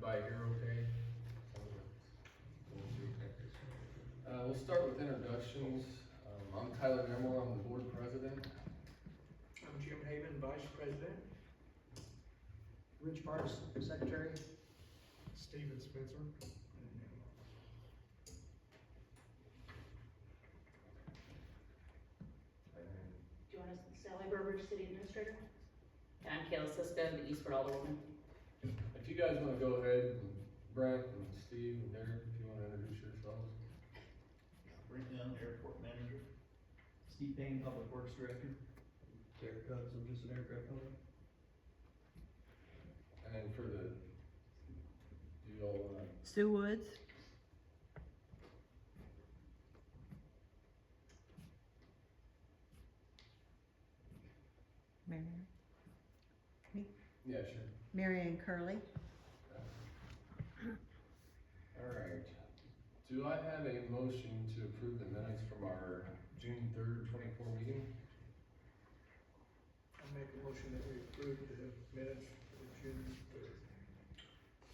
everybody here okay? We'll start with introductions. I'm Tyler Nemore, I'm the board president. I'm Jim Haven, Vice President. Rich Parks, Secretary. Steven Spencer. Join us, Sally Burbridge, City Administrator. And I'm Kayla Cisco, the Eastford Alderwoman. If you guys wanna go ahead, Brent and Steve and Derek, if you wanna introduce yourselves. Brent Young, Airport Manager. Steve Payne, Public Works Director. Derek Cubs, I'm just an aircraft owner. And then for the, do you all wanna? Sue Woods. Marion. Me? Yeah, sure. Marion Curley. Alright, do I have a motion to approve the minutes from our June 3rd, 24 meeting? I make a motion that we approve the minutes for June 3rd.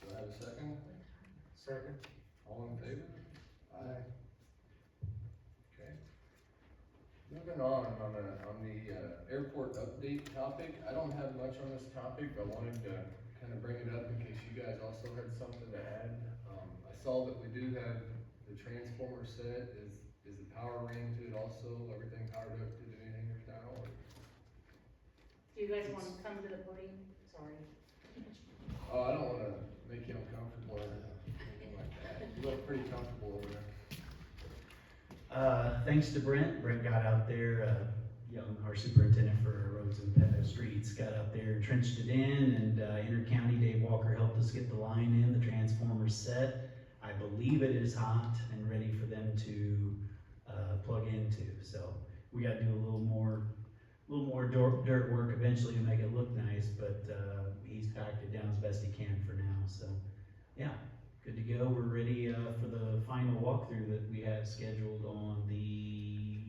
Do I have a second? Second. All in favor? Aye. Okay. Moving on the airport update topic, I don't have much on this topic, but I wanted to kind of bring it up in case you guys also had something to add. I saw that we do have the transformer set, is the power ran to it also, everything powered up to the new hangers now? Or? Do you guys want to come to the podium? Sorry. Oh, I don't wanna make you uncomfortable or anything like that, you look pretty comfortable over there. Thanks to Brent. Brent got out there, Young, our superintendent for roads and streets, got out there, trenched it in, and inter-county Dave Walker helped us get the line in, the transformer's set. I believe it is hot and ready for them to plug into. So we gotta do a little more dirt work eventually to make it look nice, but he's packed it down as best he can for now. So yeah, good to go. We're ready for the final walkthrough that we have scheduled on the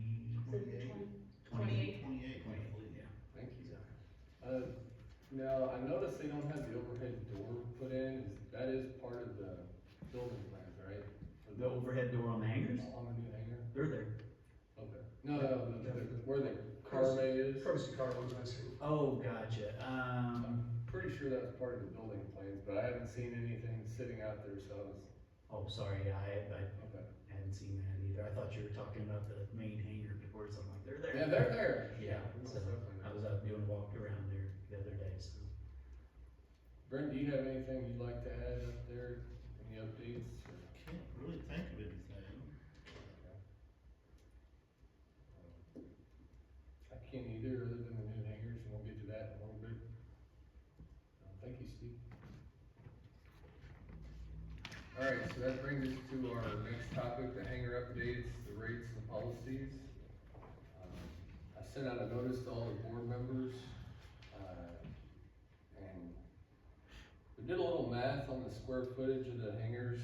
28th. 28th, yeah. Thank you. Now, I noticed they don't have the overhead door put in, that is part of the building plans, right? For The overhead door on the hangars, On the new hangar? they're there. Okay. No, where the car bay is? Courtesy car ones I see. Oh, gotcha. I'm pretty sure that was part of the building plans, but I haven't seen anything sitting out there, so I was, Oh, sorry, I okay. hadn't seen that either. I thought you were talking about the main hangar doors. I'm like, they're there. Yeah, they're there. Yeah, so I was out doing a walk around there the other day, so. Brent, do you have anything you'd like to add up there? Any updates? Can't really think of anything. I can't either, other than the new hangars, and we'll get to that in a little bit. Thank you, Steve. Alright, so that brings us to our next topic, the hangar updates, the rates, and policies. I sent out a notice to all the board members, and we did a little math on the square footage of the hangars.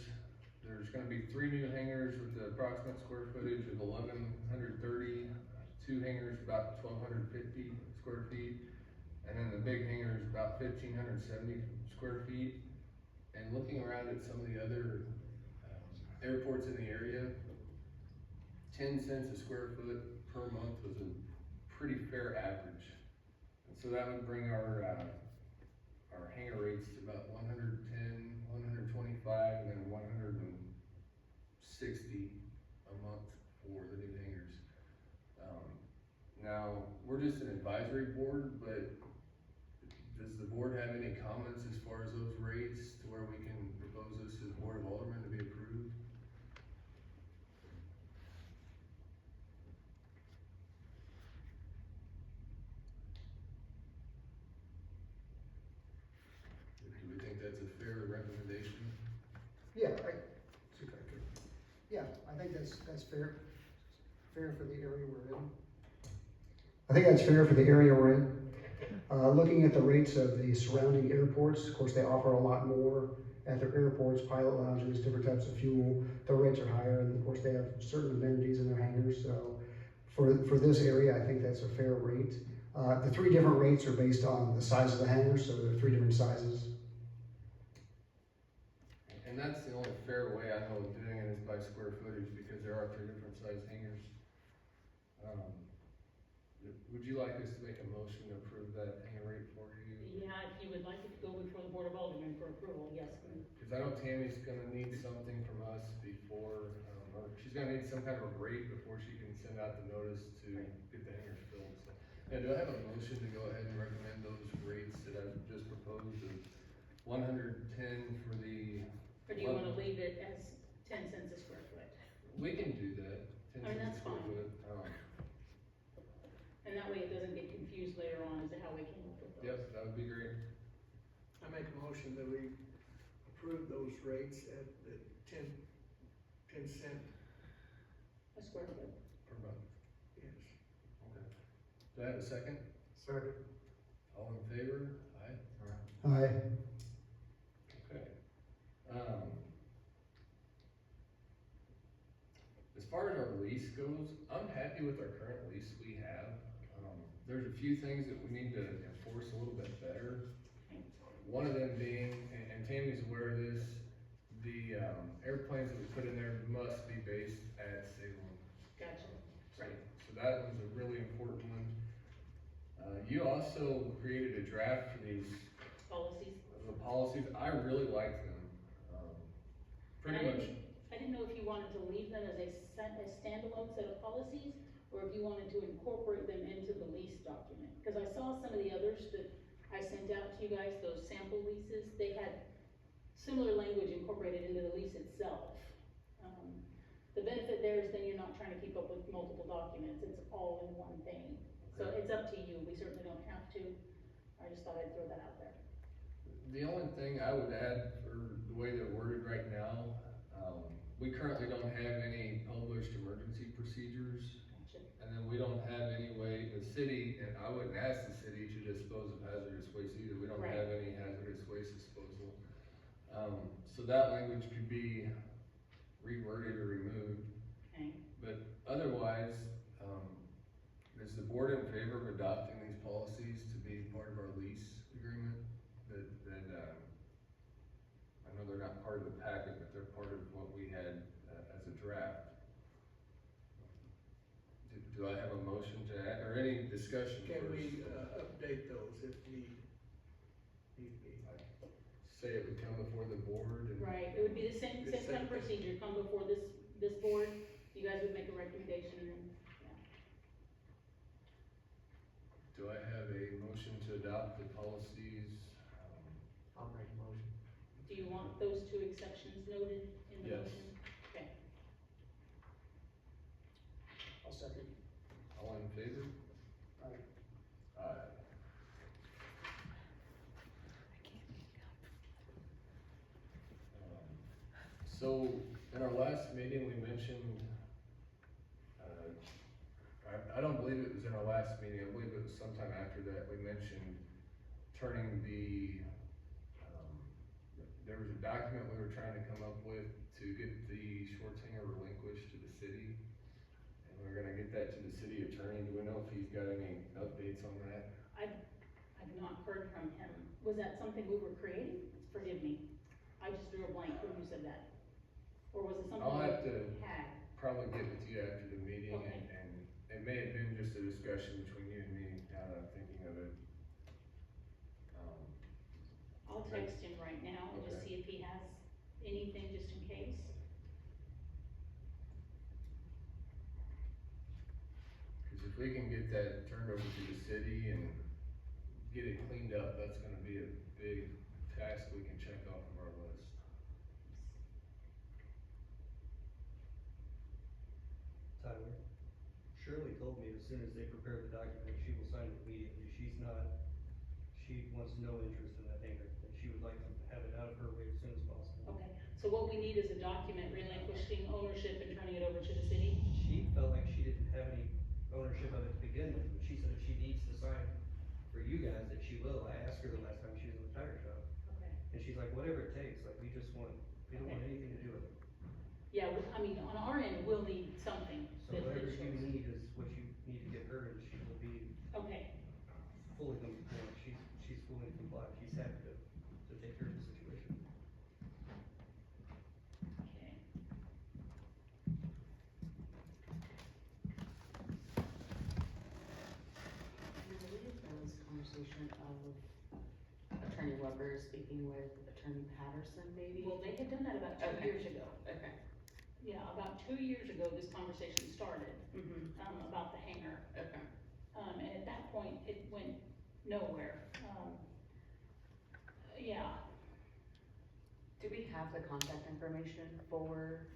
There's gonna be 3 new hangars with the approximate square footage of 1,130, 2 hangars about 1,250 square feet, and then the big hangar is about 1,570 square feet. And looking around at some of the other airports in the area, 10 cents a square foot per month was a pretty fair average. And so that would bring our hangar rates to about 110, 125, and then 160 a month for the new hangars. Now, we're just an advisory board, but does the board have any comments as far as those rates to where we can propose this to the Board of Aldermen to be approved? Do we think that's a fair recommendation? Yeah, I think that's fair for the area we're in. I think that's fair for the area we're in. Looking at the rates of the surrounding airports, of course, they offer a lot more at their airports, pilot lounges, different types of fuel. Their rates are higher, and of course, they have certain amenities in their hangars. So for this area, I think that's a fair rate. The 3 different rates are based on the size of the hangar, so there are 3 different sizes. And that's the only fair way I know of doing it is by square footage, because there are three different size hangers. Would you like us to make a motion to approve that hanger rate for you? Yeah, if you would like it to go before the Board of Aldermen for approval, yes. Cause I know Tammy's gonna need something from us before, or she's gonna need some kind of a rate before she can send out the notice to get the hangers filled, so. Now, do I have a motion to go ahead and recommend those rates that I've just proposed of 110 for the? Or do you wanna leave it as 10 cents a square foot? We can do that, 10 I mean, cents a that's square fine. foot. And that way it doesn't get confused later on as to how we came up with those. Yep, that would be great. I make a motion that we approve those rates at the 10 cent, A square foot. Per month. yes. Okay. Do I have a second? Second. All in favor? Aye. Aye. Okay. As far as our lease goes, I'm happy with our current lease we have. There's a few things that we need to enforce a little bit better. One of them being, and Tammy's aware of this, the, airplanes that we put in there must be based at Salem. Gotcha. So that one's a really important one. You also created a draft for these, Policies. the policies, I really like them. Pretty And much, I didn't know if you wanted to leave them as a standalone set of policies, or if you wanted to incorporate them into the lease document. Cause I saw some of the others that I sent out to you guys, those sample leases, they had similar language incorporated into the lease itself. The benefit there is then you're not trying to keep up with multiple documents, it's all in one thing. So it's up to you, we certainly don't have to, I just thought I'd throw that out there. the only thing I would add for the way they're worded right now, we currently don't have any published emergency procedures. Gotcha. And then we don't have any way, the city, and I wouldn't ask the city to dispose of hazardous waste either, we don't Right. have any hazardous waste disposal. So that language could be reworded or removed, Okay, but otherwise, is the board in favor of adopting these policies to be part of our lease agreement? I know they're not part of the packet, but they're part of what we had, as a draft. Do I have a motion to add, or any discussion Can first? we, update those if need be? Say it would come before the board and. right, it would be the same kind of procedure, come before this board, you guys would make a recommendation and then, yeah. Do I have a motion to adopt the policies? I'll make a motion. Do you want those two exceptions noted in the Yes. motion? Okay. I'll second. All in favor? Aye. Aye. So, in our last meeting, we mentioned, I don't believe it was in our last meeting, I believe it was sometime after that, we mentioned turning the, there was a document we were trying to come up with to get the Schwartzinger relinquished to the city. And we're gonna get that to the city attorney, do we know if he's got any updates on that? I've not heard from him. Was that something we were creating? Forgive me. I just drew a blank when you said that. Or was it something I'll have we to had? probably get with you after the meeting, Okay. and it may have been just a discussion between you and me, now that I'm thinking of it. I'll text him right now and just Okay. see if he has anything just in case. Cause if we can get that turned over to the city and get it cleaned up, that's gonna be a big task we can check off of our list. Tyler, Shirley told me as soon as they prepare the document, she will sign it immediately. She wants no interest in that hangar, and she would like to have it out of her way as soon as possible. Okay, so what we need is a document relinquishing ownership and turning it over to the city? She felt like she didn't have any ownership of it to begin with, but she said if she needs to sign for you guys, that she will. I asked her the last time she was in the tire shop, Okay. and she's like, whatever it takes, like, we don't want anything to do with it. Yeah, I mean, on our end, we'll need something. So that whatever you shows. need is what you need to get her, and she will be Okay, fully, she's fully compliant, she's happy to take care of the situation. Attorney Weber is speaking with Attorney Patterson, maybe? Well, they had done that about 2 Okay. years ago. Okay. Yeah, about 2 years ago, this conversation started, Mm-hmm, about the hangar. okay. And at that point, it went nowhere. Yeah, Do we have the contact information for,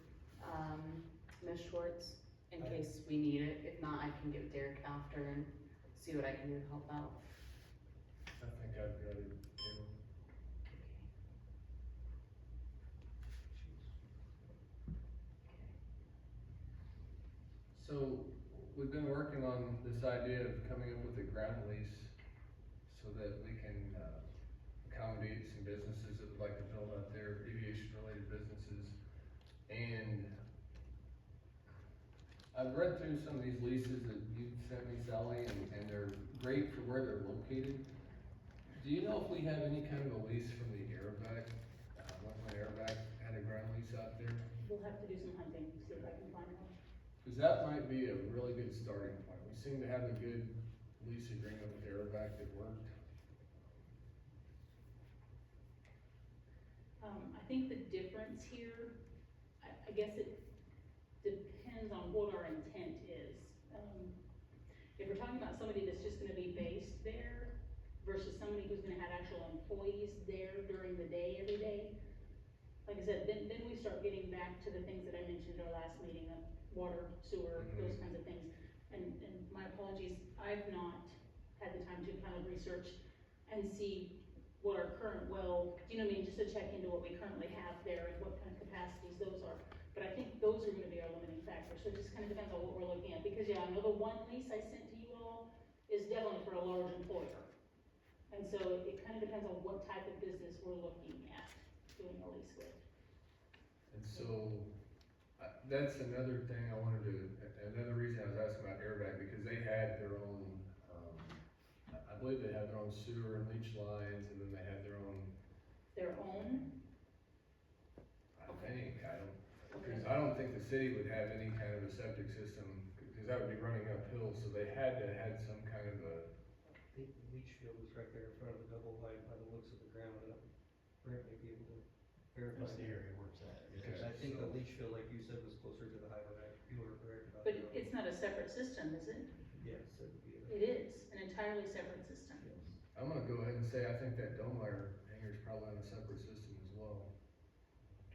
Ms. Schwartz, in case we need it? If not, I can give Derek after and see what I can do to help out. I think I've got it, too. So, we've been working on this idea of coming up with a ground lease so that we can, accommodate some businesses that would like to build out there, aviation-related businesses. And I've read through some of these leases that you sent me, Sally, and they're great for where they're located. Do you know if we have any kind of a lease from the Airback, when Airback had a ground lease out there? we'll have to do some hunting, see if I can find one. Cause that might be a really good starting point. We seem to have a good lease agreement with Airback that worked. I think the difference here, I guess it depends on what our intent is. If we're talking about somebody that's just gonna be based there versus somebody who's gonna have actual employees there during the day, every day, like I said, then we start getting back to the things that I mentioned at our last meeting, of water, sewer, those kinds of things. And my apologies, I've not had the time to kind of research and see what our current well, you know what I mean, just to check into what we currently have there and what kind of capacities those are. But I think those are gonna be our limiting factors, so it just kind of depends on what we're looking at, because yeah, I know the one lease I sent to you all is definitely for a large employer. And so it kind of depends on what type of business we're looking at doing a lease with. And so, that's another thing I wanted to, another reason I was asking about Airback, because they had their own, I believe they had their own sewer and leach lines, and then they had their own, Their own, I don't think the city would have any kind of a septic system, cause that would be running uphill, so they had to have some kind of a, I think the leach field was right there in front of the double wide by the looks of the ground, and Brent may be able to verify. That's the that. area where it's at. Because I think the leach field, like you said, was closer to the highway, you were correct about but that. it's not a separate system, is it? Yes, it would be. It is, an entirely separate system. Yes. I'm gonna go ahead and say, I think that Domeyer hanger's probably on a separate system as well,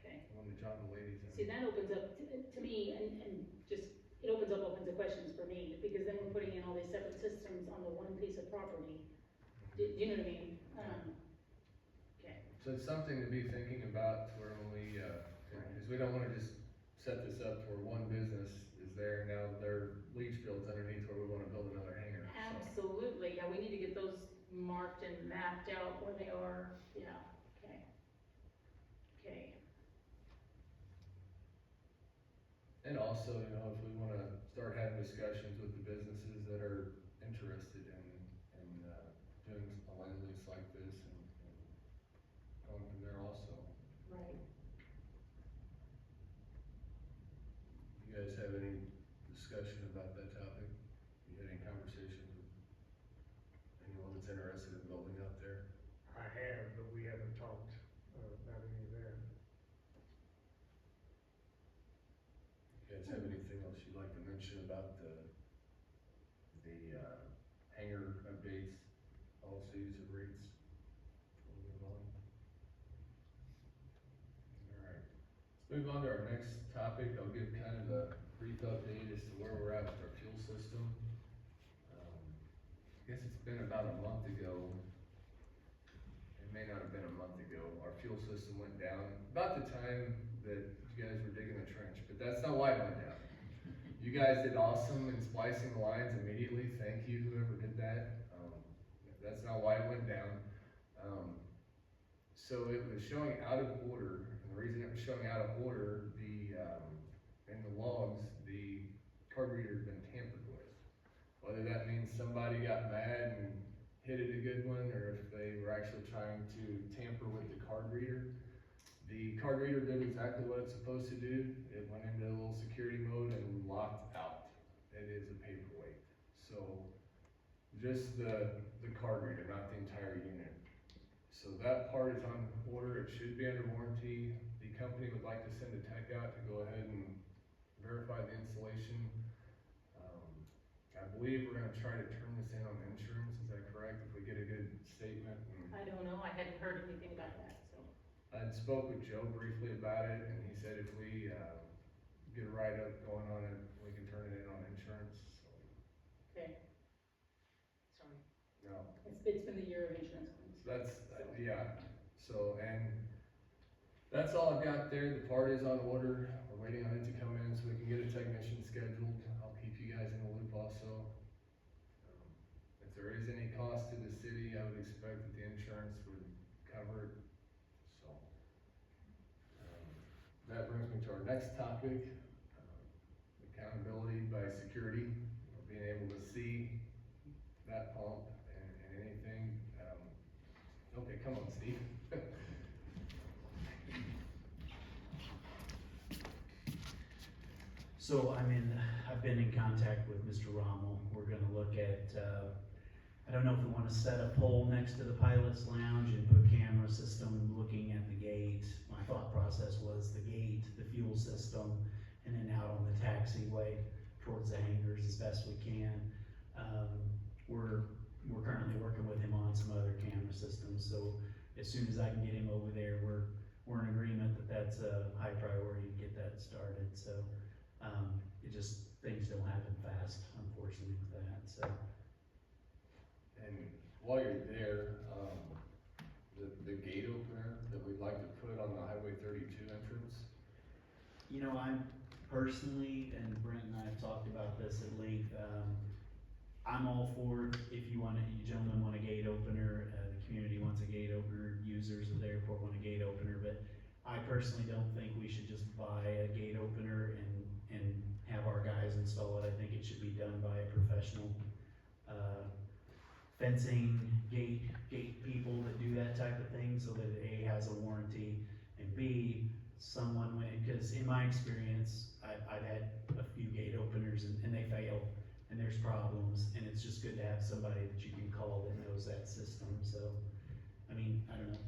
Okay. the one that John and Ladies in. See, that opens up to me, and just, it opens up all kinds of questions for me, because then we're putting in all these separate systems on the one piece of property. Do you know what I mean? Okay, So it's something to be thinking about where when we, cause we don't wanna just set this up for one business is there, now their leach field's underneath where we wanna build another hangar, so. absolutely, yeah, we need to get those marked and mapped out where they are, yeah, okay. Okay, And also, you know, if we wanna start having discussions with the businesses that are interested in, doing a land lease like this and going from there also. right. You guys have any discussion about that topic? You had any conversations with anyone that's interested in building out there? I have, but we haven't talked, about any of that. You guys have anything else you'd like to mention about the hangar updates, policies, or rates? We'll move on. Alright, let's move on to our next topic. I'll give kind of a brief update as to where we're at with our fuel system. I guess it's been about a month ago. It may not have been a month ago. Our fuel system went down about the time that you guys were digging the trench, but that's not why it went down. You guys did awesome in splicing the lines immediately. Thank you, whoever did that. That's not why it went down. So it was showing out of order, and the reason it was showing out of order, in the logs, the card reader had been tampered with. Whether that means somebody got mad and hit it a good one, or if they were actually trying to tamper with the card reader. The card reader did exactly what it's supposed to do. It went into a little security mode and locked out. It is a paperweight. So just the card reader, not the entire unit. So that part is on order, it should be under warranty. The company would like to send a tech out to go ahead and verify the installation. I believe we're gonna try to turn this in on insurance, is that correct? If we get a good statement and I don't know, I hadn't heard anything about that, so. I had spoke with Joe briefly about it, and he said if we, get a write-up going on it, we can turn it in on insurance, so, Okay. Sorry. no. It's been the year of insurance claims. That's, So- yeah, so, and that's all I've got there, the part is on order, we're waiting on it to come in so we can get a technician scheduled, I'll keep you guys in the loop also. If there is any cost to the city, I would expect that the insurance would cover it, so. That brings me to our next topic, accountability by security, being able to see that pump and anything, okay, come on, Steve. So I've been in contact with Mr. Rommel. We're gonna look at, I don't know if we wanna set a pole next to the pilot's lounge and put camera system looking at the gate. My thought process was the gate, the fuel system, and then out on the taxiway towards the hangars as best we can. We're currently working with him on some other camera systems, so as soon as I can get him over there, we're in agreement that that's a high priority to get that started, so. It just, things don't happen fast, unfortunately, with that, so. And while you're there, the gate opener that we'd like to put on the Highway 32 entrance, You know, I'm personally, and Brent and I have talked about this at length, I'm all for it. If you gentlemen want a gate opener, the community wants a gate opener, users of the airport want a gate opener, but I personally don't think we should just buy a gate opener and have our guys install it. I think it should be done by a professional, fencing, gate people that do that type of thing, so that A, has a warranty, and B, someone because in my experience, I've had a few gate openers and they fail, and there's problems, and it's just good to have somebody that you can call that knows that system, so, I mean, I don't know.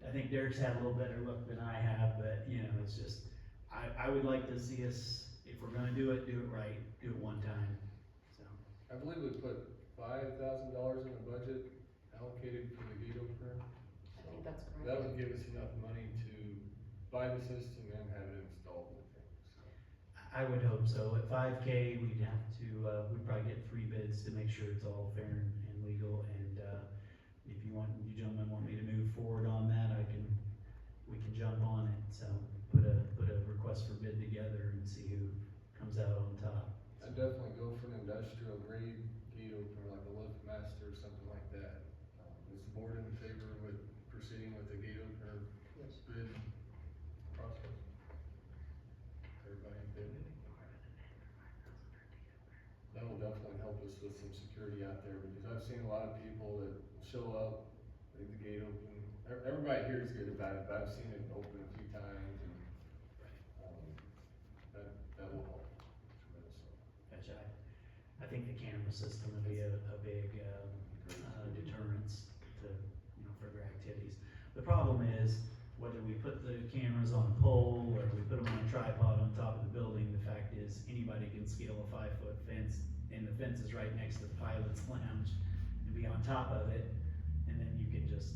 I think Derek's had a little better luck than I have, but, it's just, I would like to see us, if we're gonna do it right, do it one time, so. I believe we put $5,000 in the budget allocated for the gate opener. I think that's correct. That would give us enough money to buy the system and have it installed, I think, so. I would hope so. At 5K, we'd have to, we'd probably get 3 bids to make sure it's all fair and legal, and, if you gentlemen want me to move forward on that, we can jump on it, so put a request for bid together and see who comes out on top. I'd definitely go for an industrial grade gate opener, like a lift master or something like that. Is the board in favor with proceeding with the gate opener Yes. bid process? Everybody in favor? That will definitely help us with some security out there, because I've seen a lot of people that show up, leave the gate open. Everybody here is good about it, but I've seen it open a few times, and, that will help tremendously. Gotcha. I think the camera system would be a big, deterrence to, further activities. The problem is, whether we put the cameras on a pole, or we put them on a tripod on top of the building, the fact is, anybody can scale a 5-foot fence, and the fence is right next to the pilot's lounge, and be on top of it, and then you can just,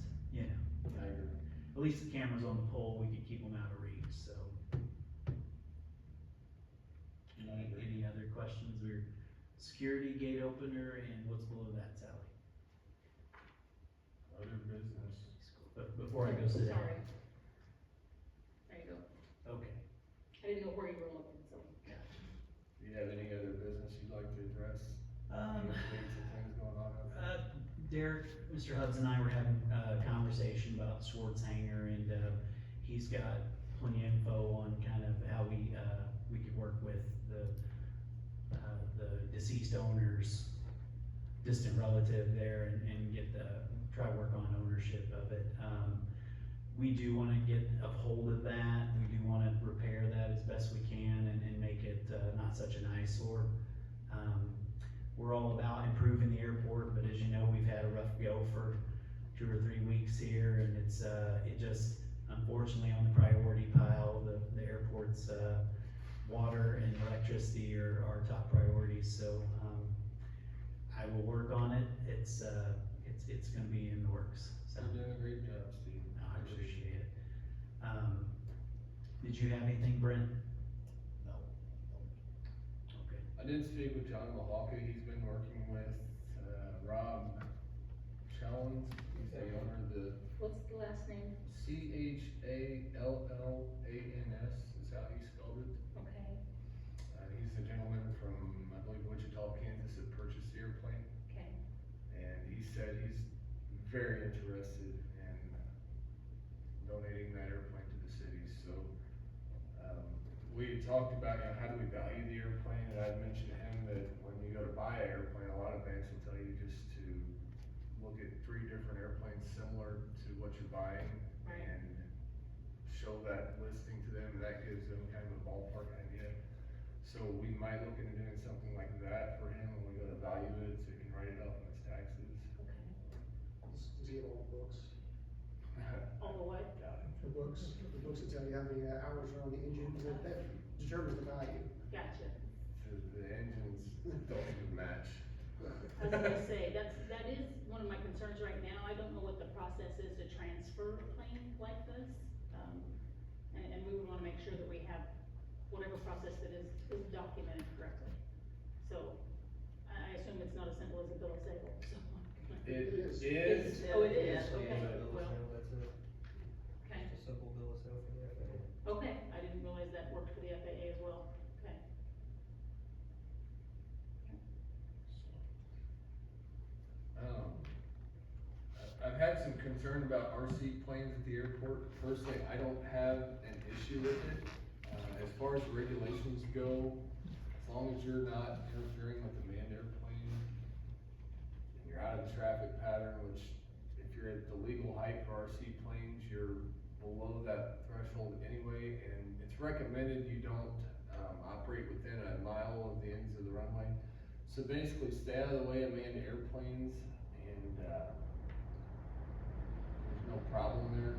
I agree. at least the cameras on the pole, we could keep them out of reach, so. Any other questions, or security gate opener, and what's below that, Sally? Other business. But before I go sit down. Sorry. There you go. Okay. I didn't know where you were looking, so. Do you have any other business you'd like to address? Any updates or things going on out there? Derek, Mr. Hubs and I were having a conversation about Swartz Hangar, and, he's got plenty of info on kind of how we could work with the deceased owner's distant relative there and try work on ownership of it. We do wanna get a hold of that, we do wanna repair that as best we can and make it, not such an eyesore. We're all about improving the airport, but as you know, we've had a rough go for 2 or 3 weeks here, and it's, it just, unfortunately, on the priority pile, the airport's, water and electricity are top priorities, so, I will work on it, it's gonna be in the works, so. You're doing a great job, Steve. No, I appreciate it. Did you have anything, Brent? No. Okay. I did speak with John Mahawka, he's been working with, Rob Challens, he's the owner of the What's the last name? Challans is how he spelled it. Okay, He's the gentleman from, I believe, Wichita, Kansas, that purchased the airplane, okay. and he said he's very interested in donating that airplane to the city, so, we had talked about, you know, how do we value the airplane, and I'd mentioned to him that when you go to buy an airplane, a lot of banks will tell you just to look at 3 different airplanes similar to what you're buying, Right. and show that listing to them, and that gives them kind of a ballpark idea. So we might look into doing something like that for him when we go to value it, so he can write it off on his taxes. Just get all the books, All the what? the books that tell you how many hours are on the engine, because that determines the value. Gotcha. The engines don't even match. I was gonna say, that is one of my concerns right now, I don't know what the process is to transfer a plane like this. And we would wanna make sure that we have whatever process that is documented correctly. So, I assume it's not as simple as a bill of sale, so. It is. is. Oh, it is, Yeah, okay, bill of well, sale, that's it. okay, Just a simple bill of sale for the FAA. okay, I didn't realize that worked for the FAA as well, okay. I've had some concern about RC planes at the airport. Personally, I don't have an issue with it. As far as regulations go, as long as you're not interfering with a manned airplane, and you're out of the traffic pattern, which if you're at the legal height for RC planes, you're below that threshold anyway, and it's recommended you don't, operate within a mile of the ends of the runway. So basically, stay out of the way of manned airplanes, and, there's no problem there.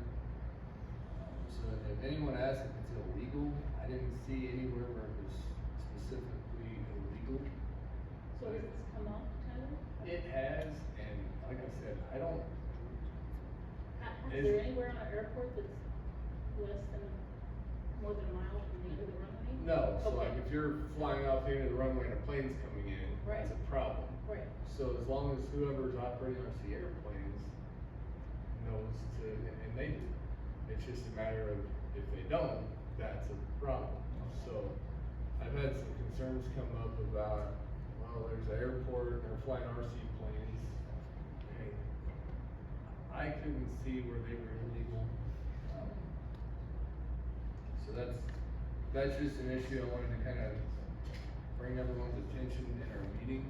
So if anyone asks if it's illegal, I didn't see anywhere where it was specifically illegal. So has this come up, Tyler? It has, and like I said, I don't, Is there anywhere on an airport that's less than, more than a mile from the end of the runway? no, so like Okay. if you're flying off the end of the runway and a plane's coming in, that's a problem. Right, So as long as whoever's operating RC airplanes knows to, and they do, it's just a matter of if they don't, that's a problem. So I've had some concerns come up about, well, there's an airport, they're flying RC planes. Hey, I couldn't see where they were illegal. So that's just an issue I wanted to kind of bring everyone's attention in our meeting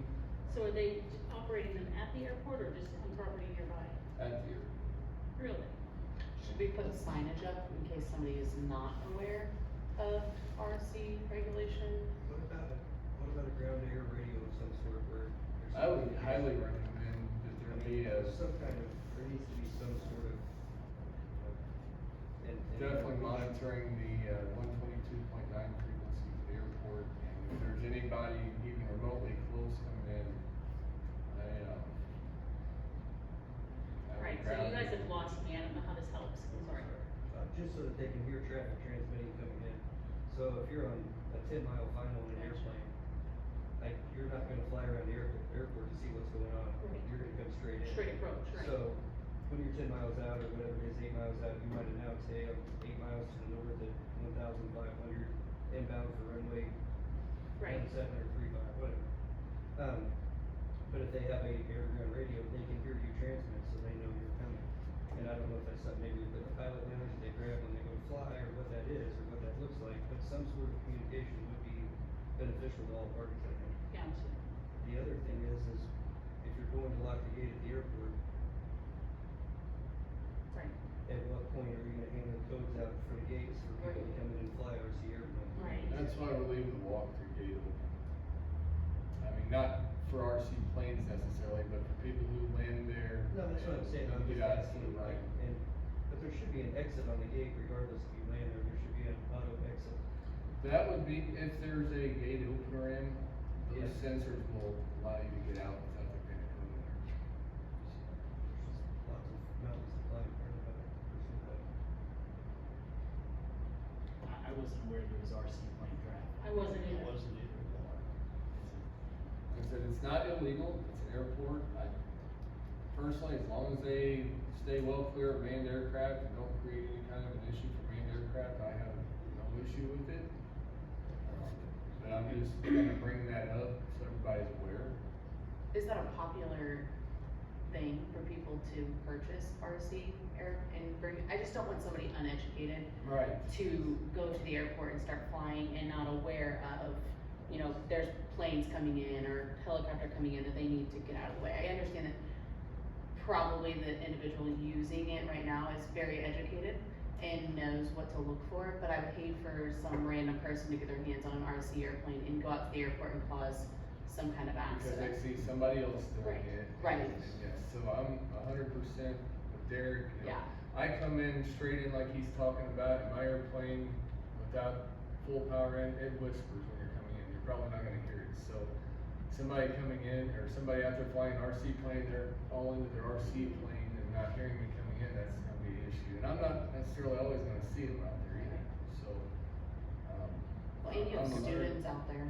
so are they operating them at the airport or just on property nearby? at the airport. Really? Should we put signage up in case somebody is not aware of RC regulation? What about a ground air radio of some sort where there's. I would highly recommend that there be a, Some kind of, there needs to be some sort of. and- definitely monitoring the, 122.9 frequency for the airport. And if there's anybody even remotely close coming in, I would Right, so you guys have lost me, I don't know how this helps, I'm sorry. Just so that they can hear traffic transmitting coming in. So if you're on a 10-mile final in an airplane, like, you're not gonna fly around the airport to see what's going on. Right. You're gonna come straight in. Straight approach, right? So, when you're 10 miles out, or whatever it is, 8 miles out, you might announce, hey, I'm 8 miles to the north at 1,500, inbound for runway Right, 1735, whatever. But if they have a air-to-ground radio, they can hear you transmit, so they know you're coming. And I don't know if that's something maybe with the pilot lounge they grab when they go to fly, or what that is, or what that looks like, but some sort of communication would be beneficial to all parties, I think. gotcha. The other thing is if you're going to lock the gate at the airport, Right, at what point are you gonna hang the codes out for the gates for people to come in and fly RC airplanes? right. that's why we're leaving the walk-through gate open. I mean, not for RC planes necessarily, but for people who land there. No, that's what I'm saying, I'm and just get out to asking, the right. like, but But there should be an exit on the gate regardless if you land there, there should be an auto exit. That would be, if there's a gate opener in, those Yeah. sensors will allow you to get out without the pin coming in there. Lots of mountains to climb there, but I wasn't aware there was RC plane traffic. I wasn't It either. wasn't either. Like I said, it's not illegal, it's an airport. I personally, as long as they stay well clear of manned aircraft and don't create any kind of an issue for manned aircraft, I have no issue with it. But I'm just gonna bring that up so everybody's aware. Is that a popular thing for people to purchase RC air and bring, I just don't want somebody uneducated Right. to go to the airport and start flying and not aware of, you know, there's planes coming in or helicopter coming in that they need to get out of the way. I understand that probably the individual using it right now is very educated and knows what to look for, but I would hate for some random person to get their hands on an RC airplane and go out to the airport and cause some kind of Because they accident. see somebody else doing Right. it. Right. And yes, so I'm 100% with Derek. You know, Yeah. I come in straight in like he's talking about, in my airplane, without full power in, it whispers when you're coming in, you're probably not gonna hear it, so somebody coming in, or somebody out there flying an RC plane, they're all into their RC plane and not hearing me coming in, that's gonna be an issue, and I'm not necessarily always gonna see them out there either, so. Well, and you have I'm a students out there.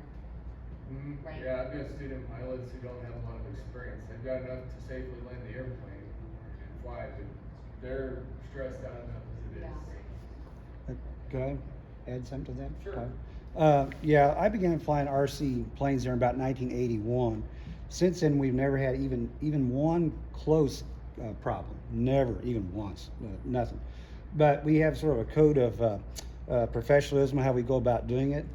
Mhm. Right. Yeah, I've got student pilots who don't have a lot of experience. They've got enough to safely land the airplane and fly, but they're stressed out enough as it is. Yeah. Could I add something to that? Sure. Yeah, I began flying RC planes there in about 1981. Since then, we've never had even one close problem. Never, even once, nothing. But we have sort of a code of professionalism, how we go about doing it.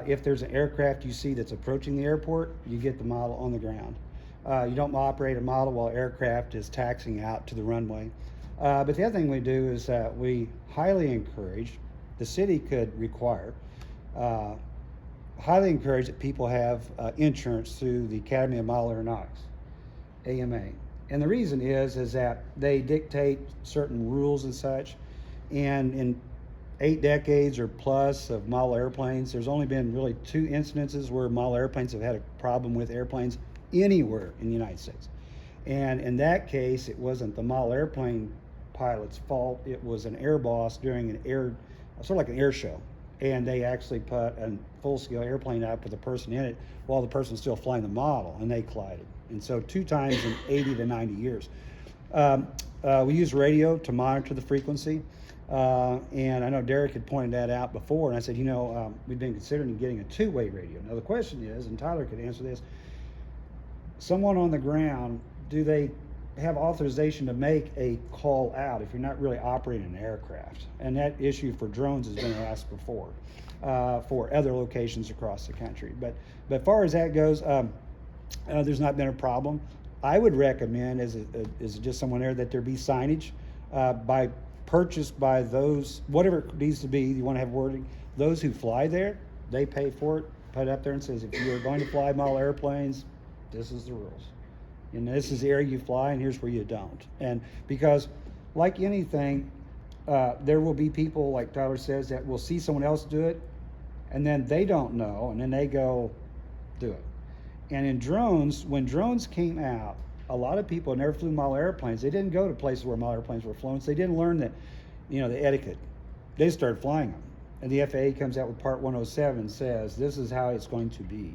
If there's an aircraft you see that's approaching the airport, you get the model on the ground. You don't operate a model while aircraft is taxiing out to the runway. But the other thing we do is that we highly encourage, the city could require, highly encourage that people have insurance through the Academy of Model Aeronautics, AMA. And the reason is that they dictate certain rules and such. And in 8 decades or plus of model airplanes, there's only been really 2 incidences where model airplanes have had a problem with airplanes anywhere in the United States. And in that case, it wasn't the model airplane pilot's fault. It was an air boss during an air, sort of like an air show. And they actually put a full-scale airplane up with a person in it while the person's still flying the model, and they collided. And so 2 times in 80 to 90 years. We use radio to monitor the frequency. And I know Derek had pointed that out before, and I said, we've been considering getting a 2-way radio. Now the question is, and Tyler could answer this, someone on the ground, do they have authorization to make a call out if you're not really operating an aircraft? And that issue for drones has been asked before, for other locations across the country. But as far as that goes, there's not been a problem. I would recommend, as just someone there, that there be signage purchased by those, whatever it needs to be, you want to have wording, those who fly there, they pay for it, put it up there and says, if you're going to fly model airplanes, this is the rules. And this is the area you fly, and here's where you don't. And because, like anything, there will be people, like Tyler says, that will see someone else do it, and then they don't know, and then they go do it. And in drones, when drones came out, a lot of people never flew model airplanes. They didn't go to places where model airplanes were flown, so they didn't learn that, the etiquette. They just started flying them. And the FAA comes out with Part 107 and says, this is how it's going to be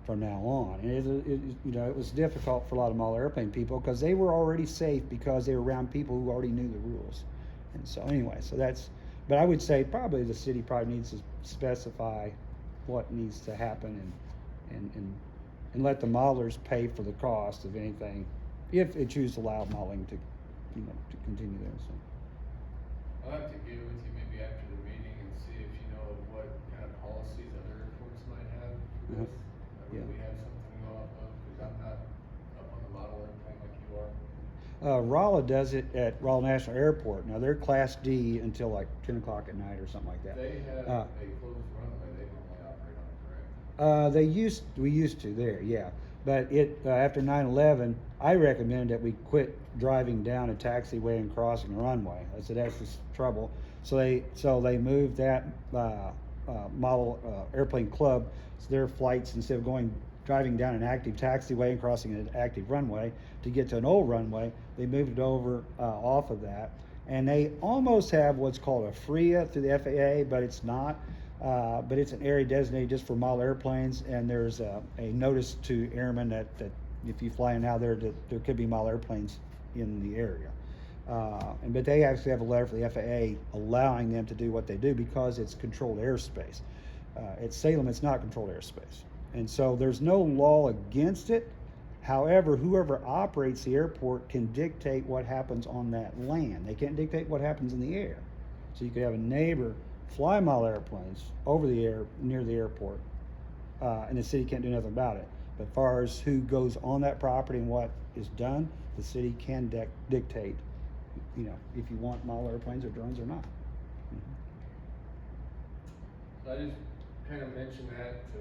from now on. And it was difficult for a lot of model airplane people because they were already safe because they were around people who already knew the rules. And so anyway, but I would say probably the city probably needs to specify what needs to happen and let the modelers pay for the cost of anything, if it chooses to allow modeling to continue there. So. I'll have to get with you maybe after the meeting and see if you know what kind of policies other airports might have for this. Yeah. We have something to go off of, because I'm not up on the model airplane like you are. Rolla does it at Rolla National Airport. Now they're Class D until like 10 o'clock at night or something like that. They have a closed runway they normally operate on, correct? We used to there, yeah. But after 9/11, I recommend that we quit driving down a taxiway and crossing a runway. I said, that's just trouble. So they moved that, model, airplane club, so their flights, instead of driving down an active taxiway and crossing an active runway to get to an old runway, they moved it over, off of that. And they almost have what's called a FRIA through the FAA, but it's not. But it's an area designated just for model airplanes, and there's a notice to airmen that if you fly in out there, that there could be model airplanes in the area. But they actually have a letter from the FAA allowing them to do what they do because it's controlled airspace. At Salem, it's not controlled airspace. And so there's no law against it. However, whoever operates the airport can dictate what happens on that land. They can't dictate what happens in the air. So you could have a neighbor fly model airplanes over the air near the airport, and the city can't do nothing about it. But as far as who goes on that property and what is done, the city can dictate, if you want model airplanes or drones or not. So I just kind of mentioned that to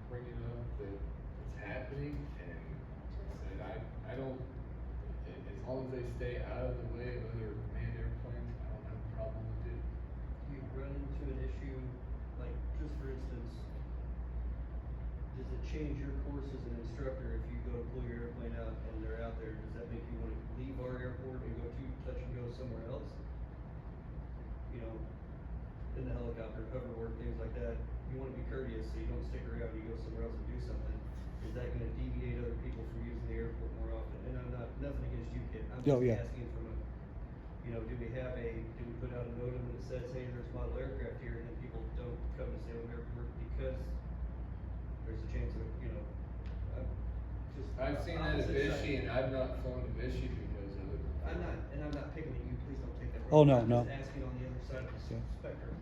bring it up that it's happening, and said I don't, as long as they stay out of the way of other manned airplanes, I don't have a problem with it. You run into an issue, like, just for instance, does it change your course as an instructor if you go to pull your airplane out and they're out there? Does that make you wanna leave our airport and go to touch and go somewhere else? In the helicopter, hover work, things like that, you wanna be courteous, so you don't stick around, you go somewhere else and do something. Is that gonna deviate other people from using the airport more often? And I'm not, nothing against you, kid, I'm Oh, just yeah. asking from a, do we put out a note that says, hey, there's model aircraft here, and then people don't come to Salem Airport because there's a chance of, I'm just. I've seen that at opposite Vichy, side. and I've not flown to Vichy because of it. I'm not picking at you, please don't take that Oh, wrong. no, no. I'm just asking on the other side of the Yeah. spectrum.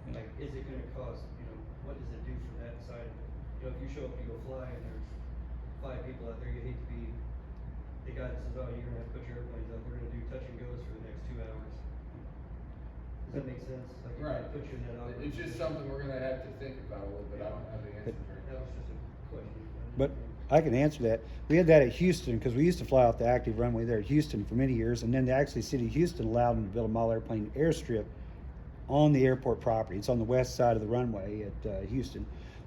Yeah. Like, is it gonna cause, what does it do for that side? If you show up, you go fly, and there's 5 people out there, you hate to be the guy that says, oh, you're gonna have to put your airplanes up, we're gonna do touch and goes for the next 2 hours. Does that make sense? Like, it Right. put you in that awkward It's just position. something we're gonna have to think about a little bit, I don't have the answers right That now. was just a question. But I can answer that. We had that at Houston because we used to fly off the active runway there at Houston for many years, and then the city of Houston allowed them to build a model airplane airstrip on the airport property. It's on the west side of the runway at Houston.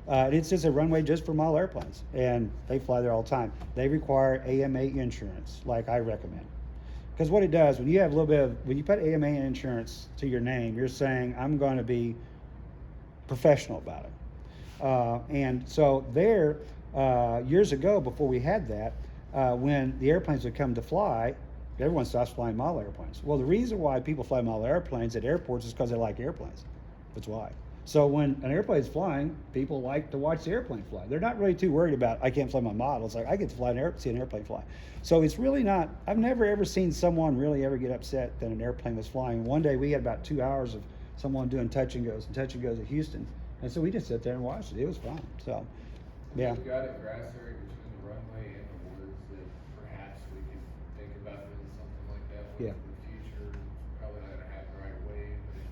It's just a runway just for model airplanes, and they fly there all the time. They require AMA insurance, like I recommend. Because what it does, when you put AMA insurance to your name, you're saying, I'm going to be professional about it. And so there, years ago, before we had that, when the airplanes would come to fly, everyone stops flying model airplanes. Well, the reason why people fly model airplanes at airports is because they like airplanes. That's why. So when an airplane's flying, people like to watch the airplane fly. They're not really too worried about, I can't fly my model. It's like, I get to see an airplane fly. So it's really not, I've never ever seen someone really ever get upset that an airplane was flying. One day we had about 2 hours of someone doing touch and goes at Houston. And so we just sat there and watched it. It was fun. So, yeah. We've got a grass area between the runway and the woods that perhaps we could think about doing something like that with Yeah. in the future. Probably not gonna happen right away, but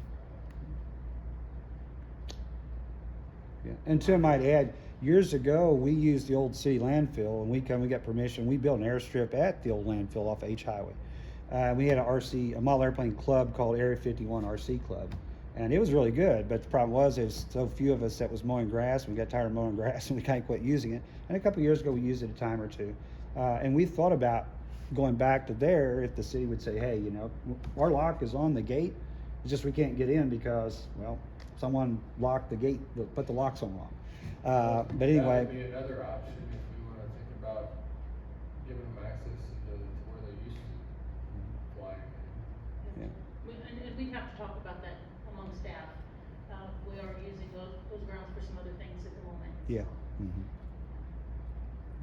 Yeah. And Tim might add, years ago, we used the old city landfill, and we got permission. We built an airstrip at the old landfill off H Highway. We had a model airplane club called Area 51 RC Club, and it was really good. But the problem was, there's so few of us that was mowing grass. We got tired of mowing grass, and we kind of quit using it. And a couple of years ago, we used it a time or two, and we thought about going back to there if the city would say, hey, our lock is on the gate. It's just we can't get in because, well, someone locked the gate, put the locks on wrong. But anyway. that would be another option if we wanna think about giving them access to where they used to fly. Yeah. And we'd have to talk about that among staff. We are using those grounds for some other things at the moment. Yeah. Mm-hmm.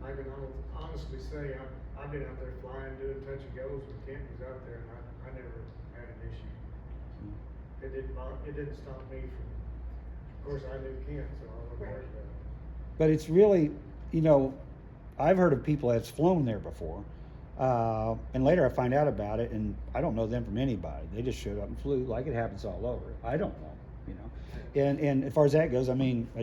I can honestly say, I've been out there flying, doing touch and goes when Kent was out there, and I never had an issue. It didn't stop me from, of course, I knew Kent, so I was worried about it. But it's really, I've heard of people that's flown there before, and later I find out about it, and I don't know them from anybody. They just showed up and flew, like it happens all over. I don't know, And as far as that goes, a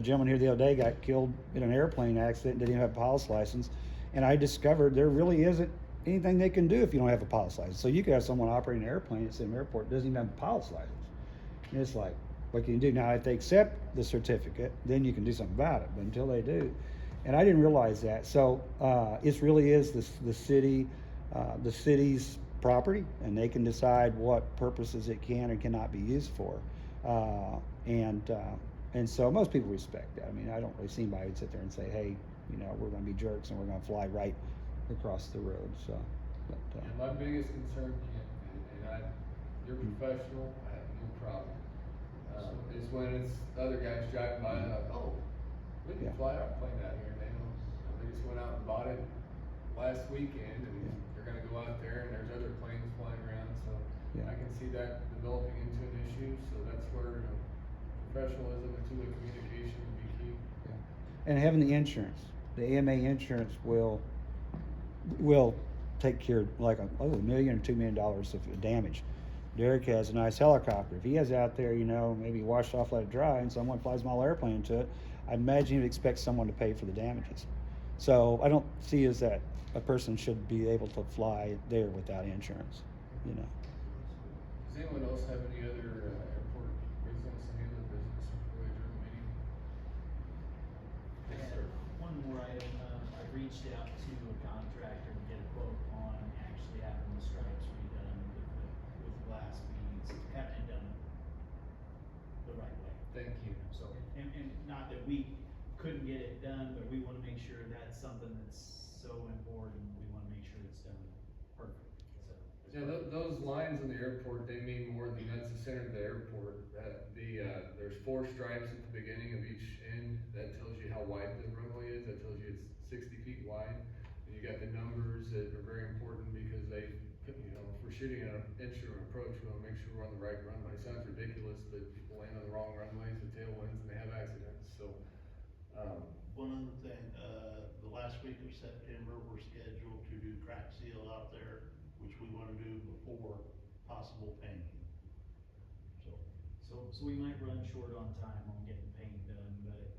gentleman here the other day got killed in an airplane accident, didn't even have a pilot's license, And I discovered there really isn't anything they can do if you don't have a pilot's license. So you could have someone operating an airplane at Salem Airport, doesn't even have a pilot's license. And it's like, what can you do? Now, if they accept the certificate, then you can do something about it, but until they do. And I didn't realize that. So, it really is the city's property, and they can decide what purposes it can and cannot be used for. And so most people respect that. I mean, I don't really see anybody who'd sit there and say, hey, you know, we're gonna be jerks and we're gonna fly right across the road, so. But, And my biggest concern, Kent, you're professional, I have no problem. Is when it's other guys driving by and like, oh, we can Yeah. fly our plane out here, and they just went out and bought it last weekend, and Yeah. they're gonna go out there and there's other planes flying around, so Yeah. I can see that developing into an issue, so that's where, professionalism and two-way communication would be key. And having the insurance, the AMA insurance will take care of like $1 million or $2 million of damage. Derek has a nice helicopter. If he has out there, you know, maybe washed off, let it dry, and someone flies a model airplane into it, I imagine you'd expect someone to pay for the damages. So I don't see as that a person should be able to fly there without insurance, you know. Does anyone else have any other, airport business, any other business before we adjourn the meeting? Yes, sir. One more item, I reached out to a contractor to get a quote on actually having the stripes redone with glass beads, having it done the right way. Thank you. So, and not that we couldn't get it done, but we wanna make sure that's something that's so important, we wanna make sure it's done perfect, so. Yeah, those lines in the airport, they mean more than that's the center of the airport. There's 4 stripes at the beginning of each end, that tells you how wide the runway is, that tells you it's 60 feet wide. And you got the numbers that are very important because they, if we're shooting an instrument approach, we wanna make sure we're on the right runway. Sounds ridiculous, but people land on the wrong runways, the tailwinds, and they have accidents, so. One other thing, the last week of September, we're scheduled to do crack seal out there, which we wanna do before possible painting. So we might run short on time on getting paint done, but,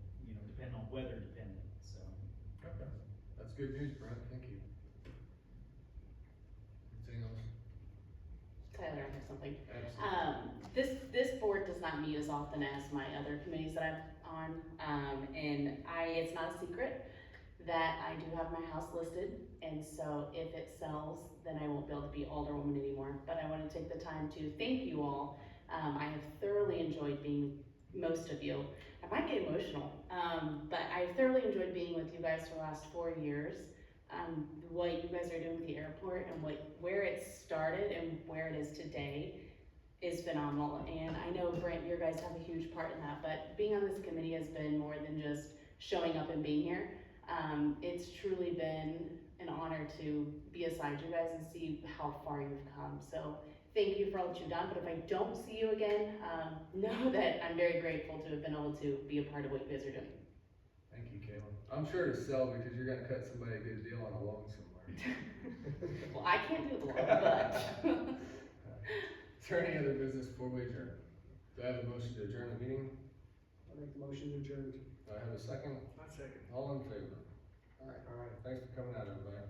depending on weather dependent, so. Okay. That's good news, Brent, thank you. Anything else? Tyler, I have something. Absolutely. This board does not meet as often as my other committees that I'm on, and it's not a secret that I do have my house listed, and so if it sells, then I won't be able to be alderwoman anymore, but I wanna take the time to thank you all. I have thoroughly enjoyed being with most of you. I might get emotional, but I've thoroughly enjoyed being with you guys for the last 4 years. What you guys are doing with the airport and where it started and where it is today is phenomenal. And I know, Brent, you guys have a huge part in that, but being on this committee has been more than just showing up and being here. It's truly been an honor to be beside you guys and see how far you've come. So thank you for all that you've done, but if I don't see you again, know that I'm very grateful to have been able to be a part of what you guys are doing. Thank you, Caitlin. I'm sure to sell because you're gonna cut somebody a good deal on a loan somewhere. Well, I can't do the law, but. Is there any other business before we adjourn? Do I have a motion to adjourn the meeting? I make the motion to adjourn. Do I have a second? I second. All in favor? Alright, All right. thanks for coming out, everybody.